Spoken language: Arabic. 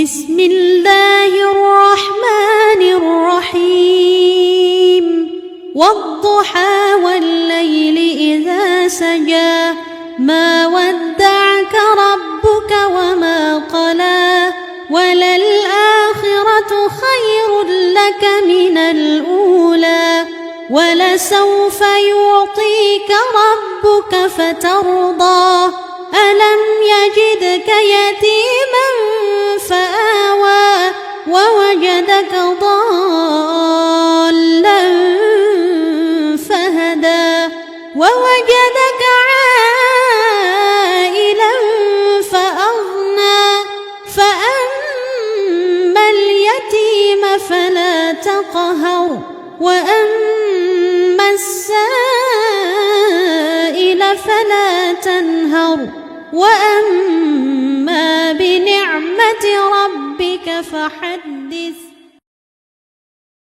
بسم الله الرحمن الرحيم والضحى والليل إذا سجى ما ودعك ربك وما قلى وللآخرة خير لك من الأولى ولسوف يعطيك ربك فترضى ألم يجدك يتيما فآوى ووجدك ضالا فهدى ووجدك عائلا فأغنى فأما اليتيم فلا تقهر وأما السائل فلا تنهر وأما بنعمة ربك فحدث.